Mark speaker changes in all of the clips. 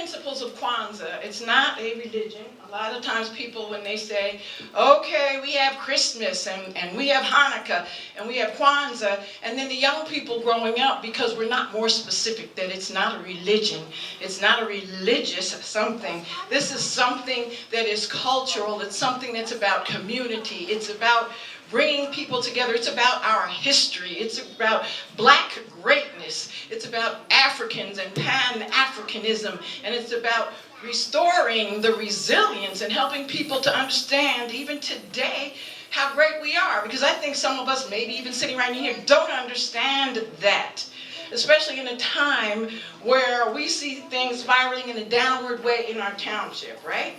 Speaker 1: principles of Kwaanza. It's not a religion. A lot of times people, when they say, okay, we have Christmas and we have Hanukkah and we have Kwaanza, and then the young people growing up, because we're not more specific, that it's not a religion. It's not a religious something. This is something that is cultural. It's something that's about community. It's about bringing people together. It's about our history. It's about black greatness. It's about Africans and Pan-Africanism. And it's about restoring the resilience and helping people to understand, even today, how great we are. Because I think some of us, maybe even sitting right here, don't understand that. Especially in a time where we see things spiraling in a downward way in our township, right?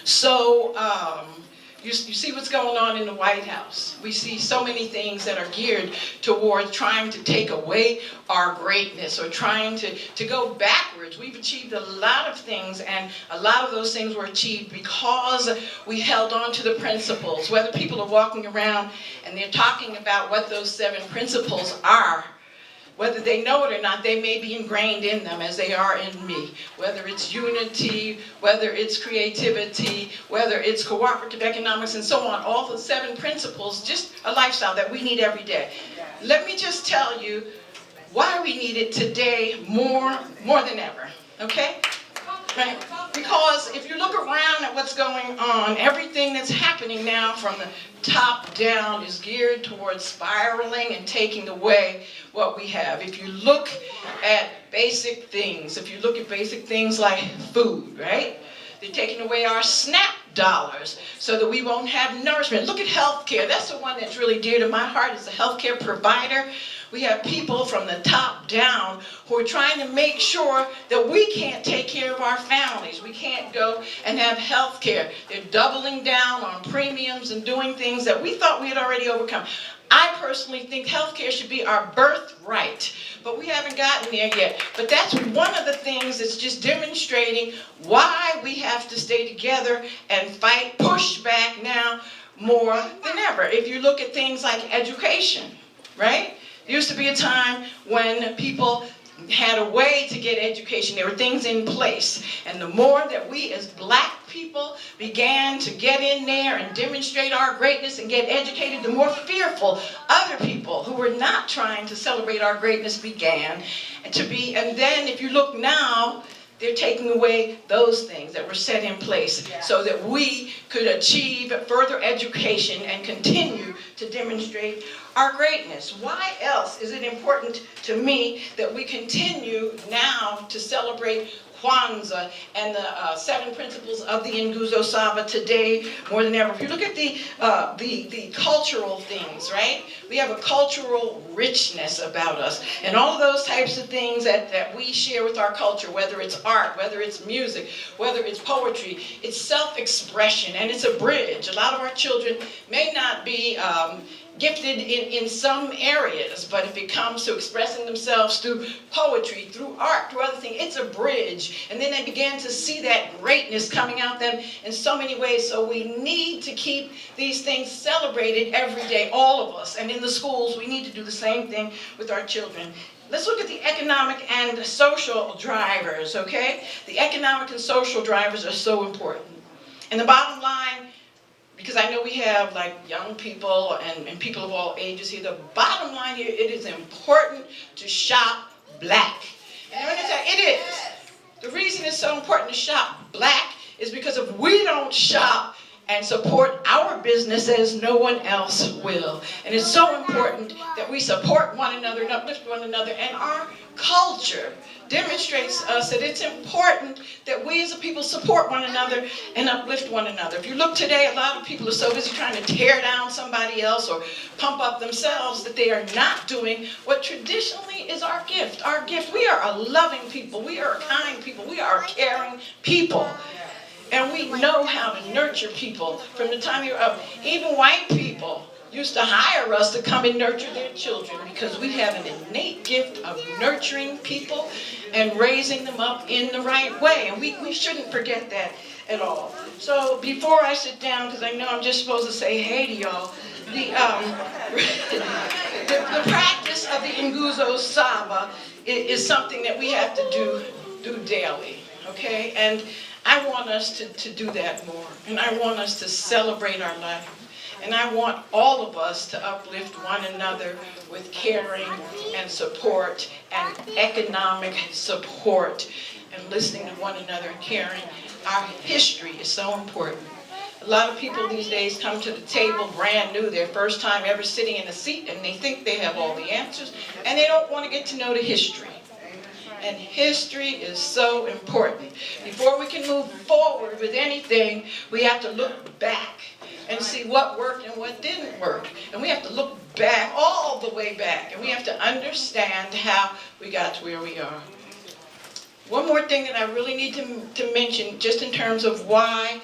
Speaker 1: So, you see what's going on in the White House. We see so many things that are geared toward trying to take away our greatness or trying to go backwards. We've achieved a lot of things, and a lot of those things were achieved because we held on to the principles. Whether people are walking around and they're talking about what those 7 principles are, whether they know it or not, they may be ingrained in them as they are in me. Whether it's unity, whether it's creativity, whether it's cooperative economics, and so on. All the 7 principles, just a lifestyle that we need every day. Let me just tell you why we need it today more than ever, okay? Right? Because if you look around at what's going on, everything that's happening now from the top down is geared towards spiraling and taking away what we have. If you look at basic things, like food, right? They're taking away our SNAP dollars so that we won't have nourishment. Look at healthcare. That's the one that's really dear to my heart, as a healthcare provider. We have people from the top down who are trying to make sure that we can't take care of our families. We can't go and have health care. They're doubling down on premiums and doing things that we thought we had already overcome. I personally think health care should be our birthright, but we haven't gotten there yet. But that's one of the things that's just demonstrating why we have to stay together and fight, push back now more than ever. If you look at things like education, right? There used to be a time when people had a way to get education. There were things in place. And the more that we as black people began to get in there and demonstrate our greatness and get educated, the more fearful other people who were not trying to celebrate our greatness began to be. And then if you look now, they're taking away those things that were set in place so that we could achieve further education and continue to demonstrate our greatness. Why else is it important to me that we continue now to celebrate Kwaanza and the 7 principles of the Nguzo Saba today more than ever? If you look at the cultural things, right? We have a cultural richness about us. And all of those types of things that we share with our culture, whether it's art, whether it's music, whether it's poetry, it's self-expression, and it's a bridge. A lot of our children may not be gifted in some areas, but if it comes to expressing themselves through poetry, through art, through other things, it's a bridge. And then they began to see that greatness coming out them in so many ways. So we need to keep these things celebrated every day, all of us. And in the schools, we need to do the same thing with our children. Let's look at the economic and social drivers, okay? The economic and social drivers are so important. And the bottom line, because I know we have like young people and people of all ages here, the bottom line here, it is important to shop black. And I'm going to tell you, it is. The reason it's so important to shop black is because if we don't shop and support our businesses, no one else will. And it's so important that we support one another and uplift one another. And our culture demonstrates us that it's important that we as a people support one another and uplift one another. If you look today, a lot of people are so busy trying to tear down somebody else or pump up themselves that they are not doing what traditionally is our gift. Our gift, we are a loving people. We are a kind people. We are a caring people. And we know how to nurture people from the time you're up. Even white people used to hire us to come and nurture their children because we have an innate gift of nurturing people and raising them up in the right way. And we shouldn't forget that at all. So before I sit down, because I know I'm just supposed to say hey to y'all, the practice of the Nguzo Saba is something that we have to do daily. okay? And I want us to do that more. And I want us to celebrate our life. And I want all of us to uplift one another with caring and support and economic support and listening to one another and caring. Our history is so important. A lot of people these days come to the table brand new, their first time ever sitting in a seat, and they think they have all the answers, and they don't want to get to know the history. And history is so important. Before we can move forward with anything, we have to look back and see what worked and what didn't work. And we have to look back, all the way back, and we have to understand how we got to where we are. One more thing that I really need to mention, just in terms of why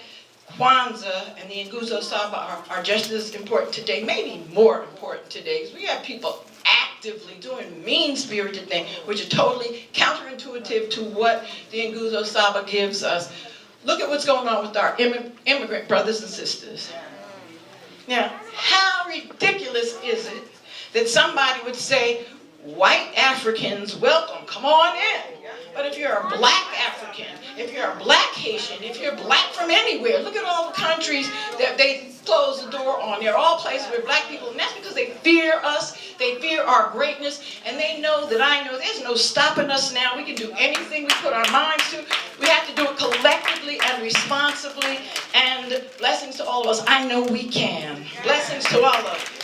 Speaker 1: Kwaanza and the Nguzo Saba are just as important today, maybe more important today, because we have people actively doing mean-spirited things, which are totally counterintuitive to what the Nguzo Saba gives us. Look at what's going on with our immigrant brothers and sisters. Now, how ridiculous is it that somebody would say, white Africans, welcome, come on in. But if you're a black African, if you're a black Haitian, if you're black from anywhere, look at all the countries that they close the door on. They're all places where black people, and that's because they fear us, they fear our greatness, and they know that I know there's no stopping us now. We can do anything we put our minds to. We have to do it collectively and responsibly, and blessings to all of us. I know we can. Blessings to all of you.